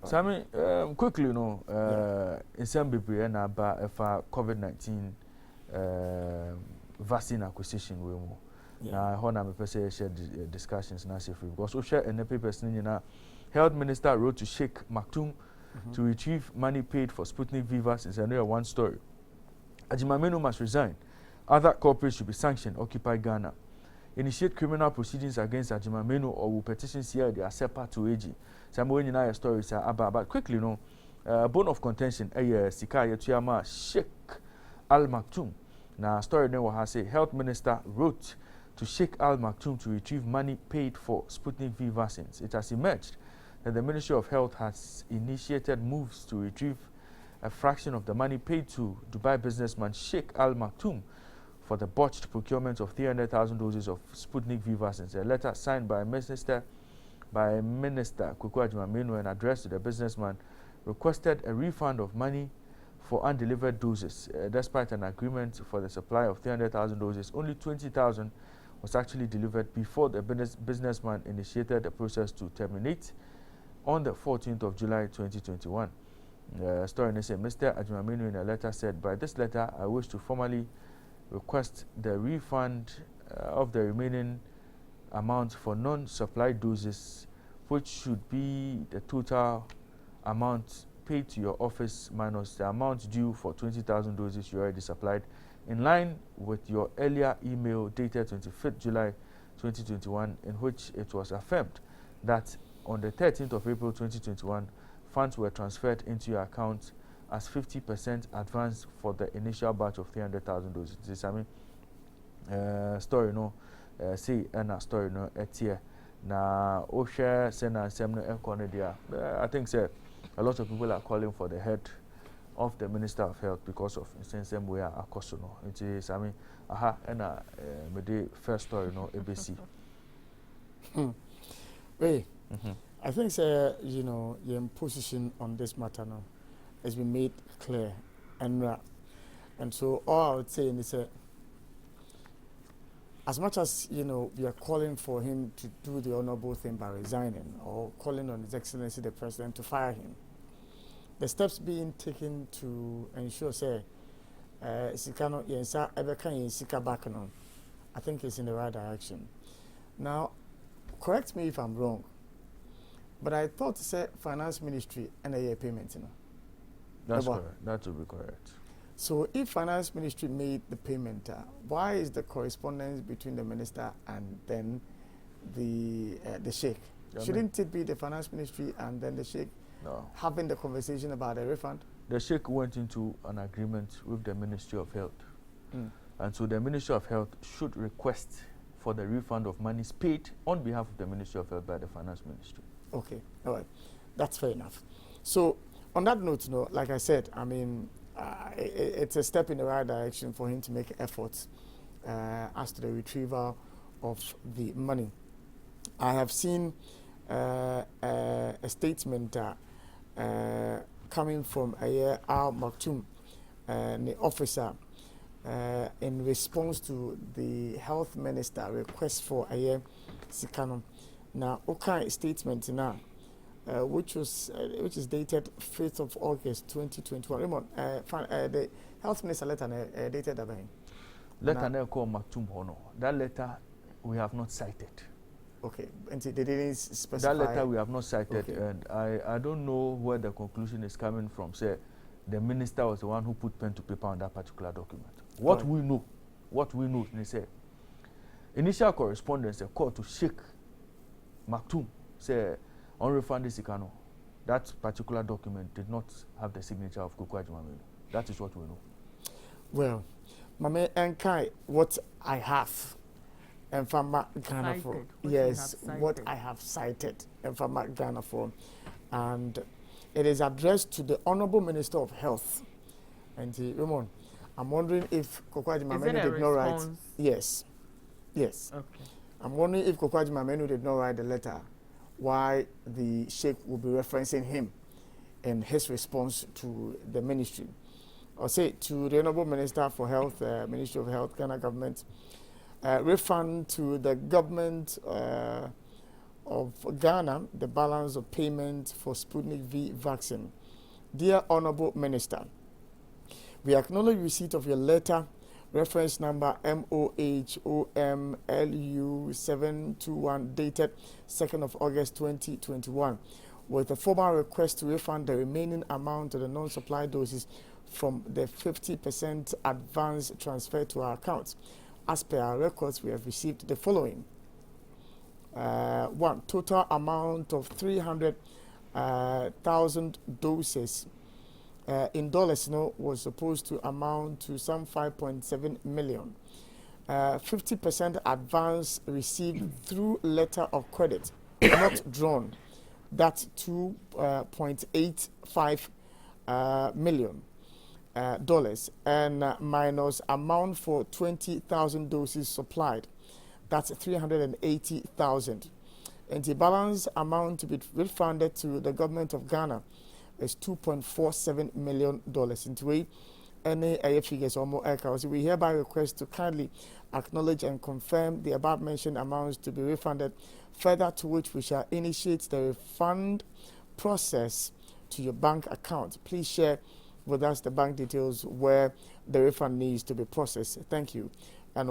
So I mean, quickly, in some people, if COVID-19 vaccine acquisition, now how na me person share discussions na say free because we share any papers na health minister wrote to Sheikh Maktoum to retrieve money paid for Sputnik V vaccines. And there one story. Ajimamenu must resign. Other corporates should be sanctioned. Occupy Ghana. Initiate criminal proceedings against Ajimamenu or will petition CID as separate to AG. Some when you know stories about quickly bone of contention Sika Yatuyama Sheikh Al Maktoum. Now story then will say health minister wrote to Sheikh Al Maktoum to retrieve money paid for Sputnik V vaccines. It has emerged that the Ministry of Health has initiated moves to retrieve a fraction of the money paid to Dubai businessman Sheikh Al Maktoum for the botched procurement of 300,000 doses of Sputnik V vaccines. A letter signed by Minister Kuku Ajimamenu and addressed to the businessman requested a refund of money for undelivered doses. Despite an agreement for the supply of 300,000 doses, only 20,000 was actually delivered before the businessman initiated the process to terminate on the 14th of July 2021. The story said, Mr. Ajimamenu in a letter said, by this letter, I wish to formally request the refund of the remaining amount for non-supplied doses, which should be the total amount paid to your office minus the amount due for 20,000 doses you already supplied, in line with your earlier email dated 25th July 2021, in which it was affirmed that on the 13th of April 2021, funds were transferred into your account as 50% advance for the initial batch of 300,000 doses. This, I mean, story see a story etie na o share send and seminar encounter. I think say a lot of people are calling for the head of the Minister of Health because of same way akoso. It is, I mean, aha and the first story ABC. Wait. I think, your position on this matter now has been made clear and so all I would say is as much as we are calling for him to do the honorable thing by resigning or calling on His Excellency the President to fire him, the steps being taken to ensure Sikano Yensa Ebekan Sika back on, I think it's in the right direction. Now, correct me if I'm wrong. But I thought to say finance ministry and a payment, That's correct. That would be correct. So if finance ministry made the payment, why is the correspondence between the minister and then the sheikh? Shouldn't it be the finance ministry and then the sheikh having the conversation about the refund? The sheikh went into an agreement with the Ministry of Health. And so the Ministry of Health should request for the refund of monies paid on behalf of the Ministry of Health by the finance ministry. Okay, all right, that's fair enough. So on that note, like I said, I mean, it's a step in the right direction for him to make efforts as to the retrieval of the money. I have seen a statement coming from Al Maktoum, the officer, in response to the health minister request for Sikano. Now, okay, statement now, which is dated 5th of August 2021. Raymond, the health minister letter dated about him. Letter called Maktoum Hono. That letter we have not cited. Okay, and they didn't specify. That letter we have not cited, okay. And I don't know where the conclusion is coming from. Say the minister was the one who put pen to paper on that particular document. What we know, they say initial correspondence, a call to Sheikh Maktoum, say unrefunded Sikano. That particular document did not have the signature of Kuku Ajimamenu. That is what we know. Well, Mame Enkai, what I have, and from Ghana for yes, what I have cited, and from Ghana for, and it is addressed to the Honorable Minister of Health. And Raymond, I'm wondering if Kuku Ajimamenu did not write. Yes. Okay. I'm wondering if Kuku Ajimamenu did not write the letter, why the Sheikh will be referencing him in his response to the ministry. Or say to the Honorable Minister for Health, Ministry of Health, Ghana government, refund to the government of Ghana the balance of payment for Sputnik V vaccine. Dear Honorable Minister, we acknowledge receipt of your letter, reference number MOHOMLU721, dated 2nd of August 2021, with a formal request to refund the remaining amount of the non-supply doses from the 50% advance transfer to our accounts. As per our records, we have received the following. 1. Total amount of 300,000 doses in dollars was supposed to amount to some 5.7 million. 50% advance received through letter of credit, not drawn. That's $2.85 million dollars, and minus amount for 20,000 doses supplied. That's 380,000. And the balance amount to be refunded to the government of Ghana is $2.47 million. Into any figures or more accounts, we hereby request to kindly acknowledge and confirm the above mentioned amounts to be refunded, further to which we shall initiate the refund process to your bank account. Please share with us the bank details where the refund needs to be processed. Thank you. And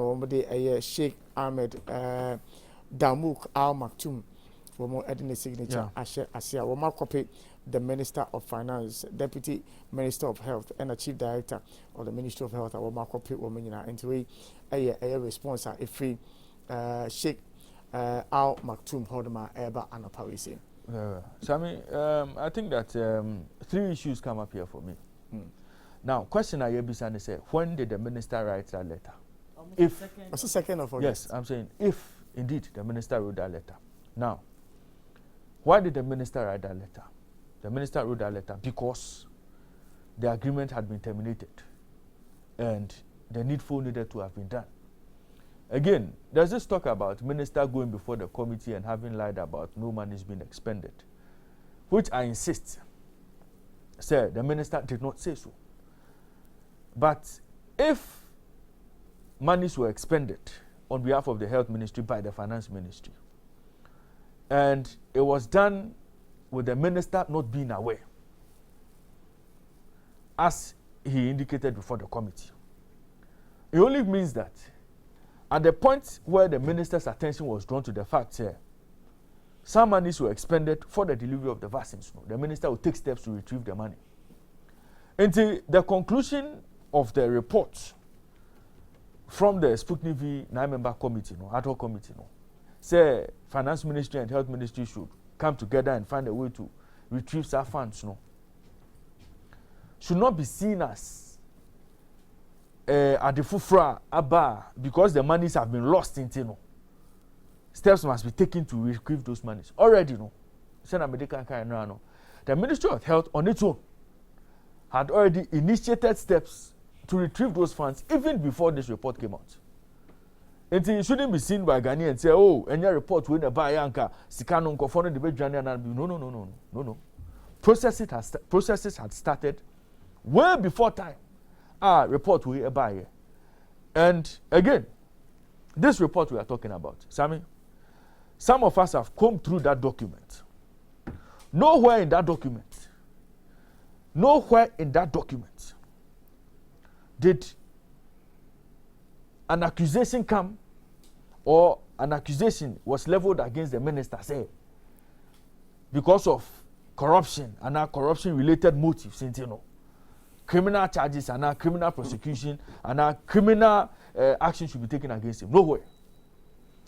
Sheikh Ahmed Damouk Al Maktoum for more editing signature. Asia Woma copy the Minister of Finance, Deputy Minister of Health, and the Chief Director of the Ministry of Health. Woma copy woman into a response if free Sheikh Al Maktoum Hodema Eba and Parisi. Sammy, I think that 3 issues come up here for me. Now, question I have say, when did the minister write that letter? If what's the 2nd of August? Yes, I'm saying if indeed the minister wrote that letter. Now, why did the minister write that letter? The minister wrote that letter because the agreement had been terminated and the needful needed to have been done. Again, there's this talk about minister going before the committee and having lied about no money is being expended, which I insist, sir, the minister did not say so. But if monies were expended on behalf of the health ministry by the finance ministry, and it was done with the minister not being aware, as he indicated before the committee, it only means that at the point where the minister's attention was drawn to the fact that some monies were expended for the delivery of the vaccines, the minister will take steps to retrieve the money. Until the conclusion of the report from the Sputnik V 9-member committee, ad hoc committee, say finance ministry and health ministry should come together and find a way to retrieve some funds, should not be seen as at the fufra aba because the monies have been lost into steps must be taken to retrieve those monies. Already, the Ministry of Health on its own had already initiated steps to retrieve those funds even before this report came out. And it shouldn't be seen by Ghanaians and say, oh, any report with a buy anchor, Sikano, Kofono, the Bedjani, no. Processes had started way before time. Report with a buyer. And again, this report we are talking about, Sammy, some of us have combed through that document. Nowhere in that document did an accusation come or an accusation was leveled against the minister, say, because of corruption and corruption related motives, criminal charges and criminal prosecution and criminal action should be taken against him. Nowhere.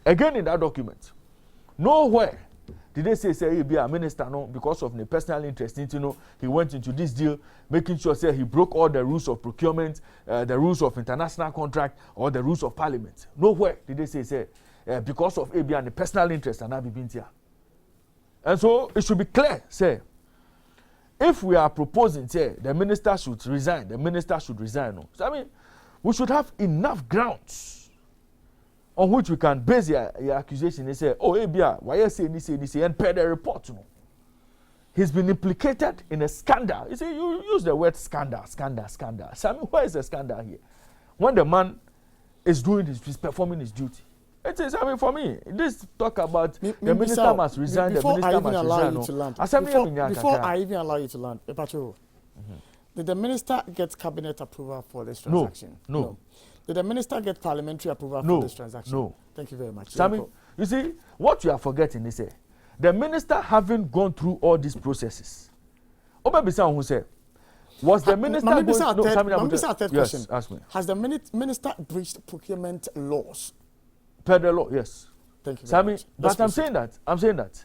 Again in that document, nowhere did they say he be a minister, no, because of the personal interest, he went into this deal, making sure he broke all the rules of procurement, the rules of international contract, or the rules of parliament. Nowhere did they say because of AB and the personal interest and Abibintia. And so it should be clear, if we are proposing, the minister should resign, No. So, I mean, we should have enough grounds on which we can base your accusation and say, oh, Abia, why you say this, and pay the report, He's been implicated in a scandal. You see, you use the word scandal. So, I mean, where is the scandal here? When the man is performing his duty, It is. I mean, for me, this talk about the minister must resign. The minister must resign. Before I even allow you to land, did the minister get cabinet approval for this transaction? No. Did the minister get parliamentary approval for this transaction? No. Thank you very much. Sammy, you see, what you are forgetting is the minister having gone through all these processes. Obebisa who said, was the minister third yes, question. Ask me. Has the minister breached procurement laws? Per the law, yes. Thank you very Sammy, much. but I'm saying that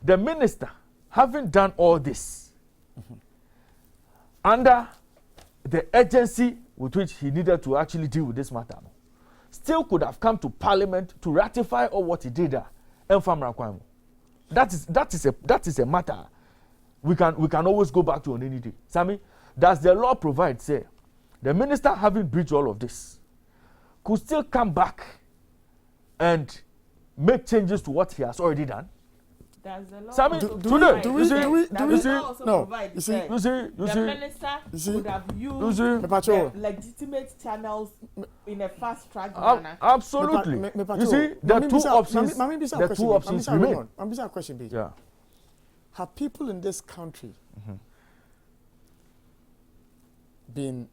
the minister having done all this under the urgency with which he needed to actually deal with this matter, still could have come to parliament to ratify all what he did there. That is a matter we can always go back to on any day. Sammy, does the law provide, say, the minister having breached all of this could still come back and make changes to what he has already done? Does the law Sammy, the minister would have used the legitimate channels in a fast track manner. Absolutely. You see, the two options remain. I'm question B. Yeah. Have people in this country been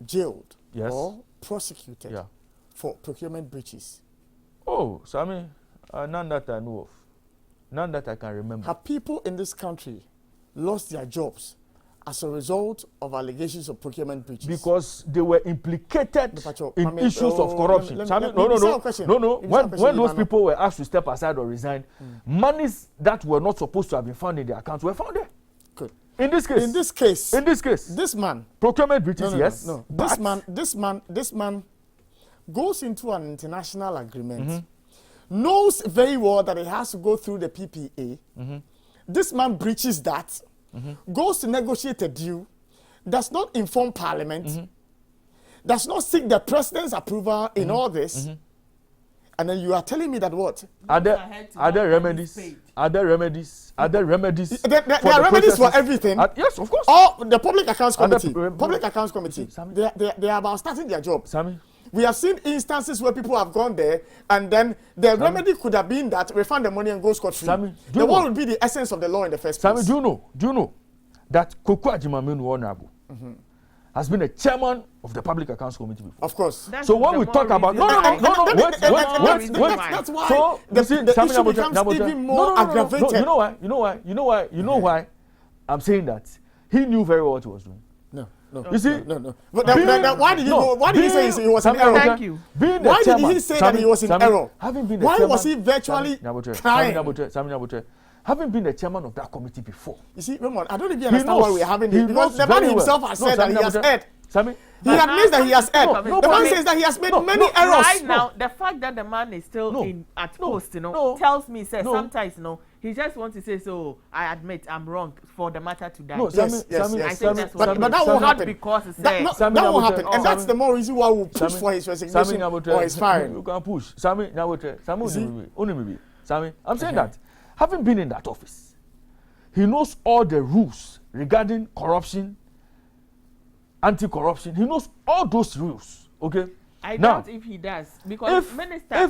jailed or prosecuted for procurement breaches? Oh, Sammy, none that I know of. None that I can remember. Have people in this country lost their jobs as a result of allegations of procurement breaches? Because they were implicated in issues of corruption. No. When those people were asked to step aside or resign, monies that were not supposed to have been found in their accounts were found there. Good. In this case, this man, procurement breaches, yes. No. This man goes into an international agreement. Knows very well that he has to go through the PPA. This man breaches that, goes to negotiate a deal, does not inform Parliament, does not seek the President's approval in all this, and then you are telling me that what? Are there remedies? Are there remedies? There are remedies for everything. Yes, of course. Or the Public Accounts Committee. They are about starting their job. Sammy. We have seen instances where people have gone there and then the remedy could have been that refund the money and go scot-free. The one would be the essence of the law in the first place. Sammy, do you know that Koko Ajimamenu Honorable has been a chairman of the Public Accounts Committee before? Of course. So when we talk about wait. That's why the issue becomes even more aggravated. You know why I'm saying that? He knew very well what he was doing. No. You see? No. But why did he go? Why did he say he was in error? Thank you. Why did he say that he was in error? Why was he virtually crying? Having been the chairman of that committee before. You see, Raymond, I don't even understand why we're having this. Because the man himself has said that he has erred. He admits that he has erred. The man says that he has made many errors. Right now, the fact that the man is still at post, tells me, sometimes, he just wants to say, so I admit I'm wrong for the matter to die. No, yes. I think that's what but that won't happen. Because it's that won't happen. And that's the more reason why we'll push for his resignation or his firing. You can push. Sammy, I'm saying that, having been in that office, he knows all the rules regarding corruption, anti-corruption. He knows all those rules. Okay? I doubt if he does, because Minister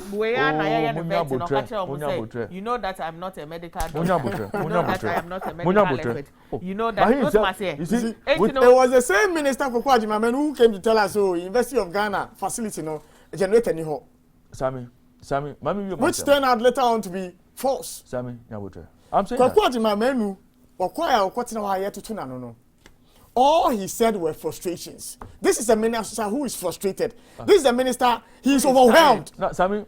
you know that I'm not a medical doctor. You know that I am not a medical expert. You know that it was the same Minister Koko Ajimamenu who came to tell us, University of Ghana facility generate any hope. Sammy, which turned out later on to be false. Sammy, I'm saying Koko Ajimamenu all he said were frustrations. This is a minister who is frustrated. This is a minister, he is overwhelmed. No, Sammy,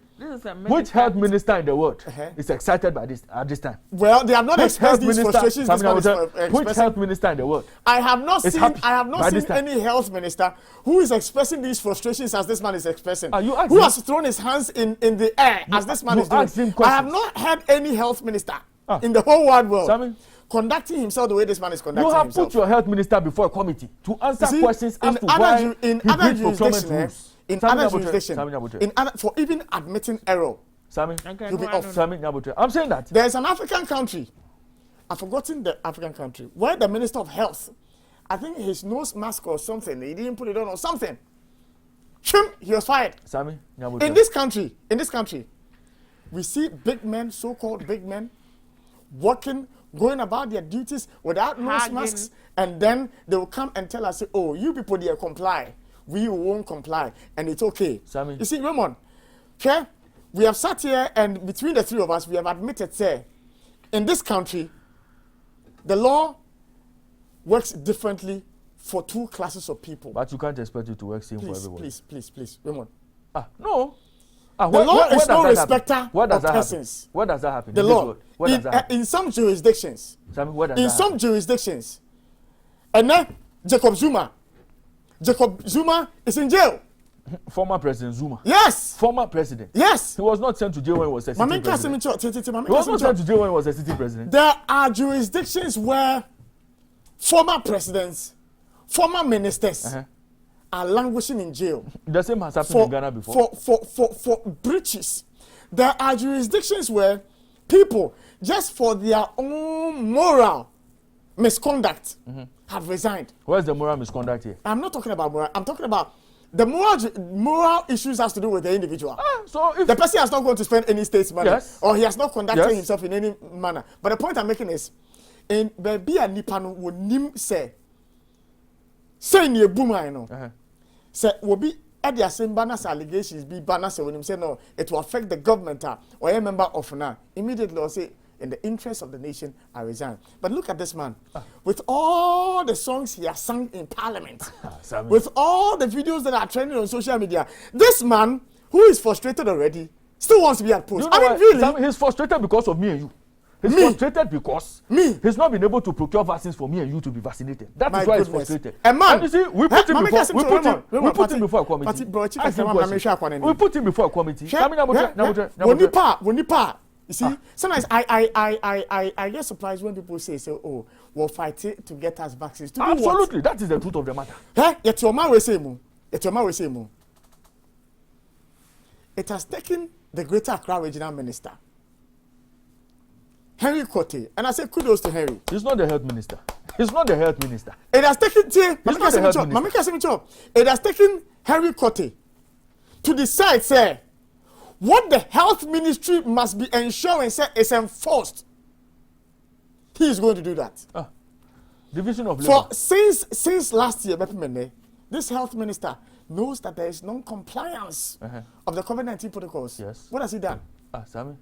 which health minister in the world is excited by this at this time? Well, they have not expressed these frustrations. Which health minister in the world? I have not seen any health minister who is expressing these frustrations as this man is expressing. Who has thrown his hands in the air as this man is doing. I have not heard any health minister in the whole wide world. Sammy, conducting himself the way this man is conducting himself. You have put your health minister before a committee to answer questions as to why he breached procurement rules. In other jurisdictions, for even admitting error, you'll be off. I'm saying that. There's an African country, I've forgotten the African country, where the Minister of Health, I think his nose mask or something, he didn't put it on or something. he was fired. Sammy, in this country, we see big men, so-called big men, going about their duties without nose masks, and then they will come and tell us, oh, you people there comply, we won't comply, and it's okay. Sammy. You see, Raymond, okay, we have sat here, and between the three of us, we have admitted, say, in this country, the law works differently for two classes of people. But you can't expect it to work same for everybody. Please, Raymond. No. The law is no respecter of persons. What does that happen? The law. In some jurisdictions. Some jurisdictions. And now, Jacob Zuma is in jail. Former President Zuma. Yes. Former president. Yes. He was not sent to jail when he was a sitting president. He was not sent to jail when he was a sitting president. There are jurisdictions where former presidents, former ministers are languishing in jail. The same has happened in Ghana before. For breaches. There are jurisdictions where people, just for their own moral misconduct, have resigned. Where's the moral misconduct here? I'm not talking about moral. I'm talking about the moral issues has to do with the individual. So if the person has not gone to spend any state's money, or he has not conducted himself in any manner. But the point I'm making is, in baby and Nipano would nim say near Buma, you know. Say will be at the same banners allegations be banners when him say no, it will affect the government or a member of now. Immediately or say, in the interest of the nation, I resign. But look at this man. With all the songs he has sung in parliament, with all the videos that are trending on social media, this man, who is frustrated already, still wants to be at post. I mean, really? He's frustrated because of me and you. He's frustrated because he's not been able to procure vaccines for me and you to be vaccinated. That is why he's frustrated. And man, and you see, we put him before a committee. We put him before a committee. You see, sometimes I get surprised when people say, oh, we'll fight it to get us vaccines. To absolutely, that is the truth of the matter. Yet your man will say more. It has taken the Greater Accra Regional Minister, Henry Kote, and I say kudos to Henry. He's not the health minister. It has taken It has taken Henry Kote to decide, say, what the health ministry must be ensuring is enforced. He is going to do that. Division of labor. Since last year, this health minister knows that there is non-compliance of the COVID-19 protocols. Yes. What has he done? Sammy.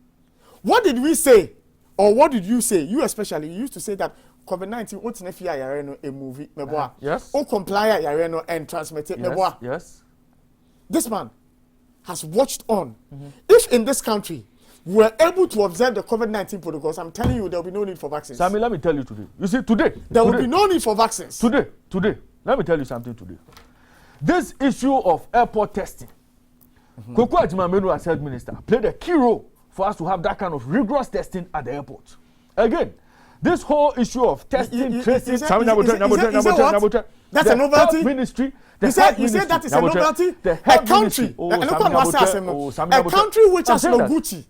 What did we say, or what did you say? You especially, you used to say that COVID-19 what's a movie, yes. O comply and transmit it. Yes. This man has watched on. If in this country we were able to observe the COVID-19 protocols, I'm telling you, there will be no need for vaccines. Sammy, let me tell you today. You see, there will be no need for vaccines. Today, let me tell you something today. This issue of airport testing, Koko Ajimamenu as health minister played a key role for us to have that kind of rigorous testing at the airport. Again, this whole issue of testing, tracing, that's a novelty. Ministry. You said that is a novelty. A country, a country which has no Gucci.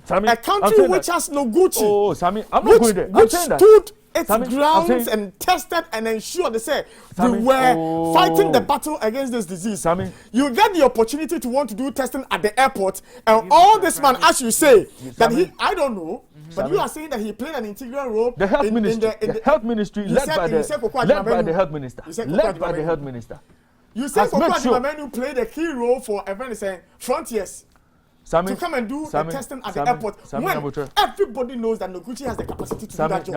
A country which has no Gucci. Oh, Sammy, I'm not going there. Which stood its grounds and tested and ensured they say we were fighting the battle against this disease. Sammy, you get the opportunity to want to do testing at the airport, and all this man, as you say, that I don't know. But you are saying that he played an integral role. The health ministry, the health ministry led by the health minister. Led by the health minister. You said Koko Ajimamenu played a key role for Frontiers to come and do the testing at the airport. When everybody knows that Noguchi has the capacity to do that job.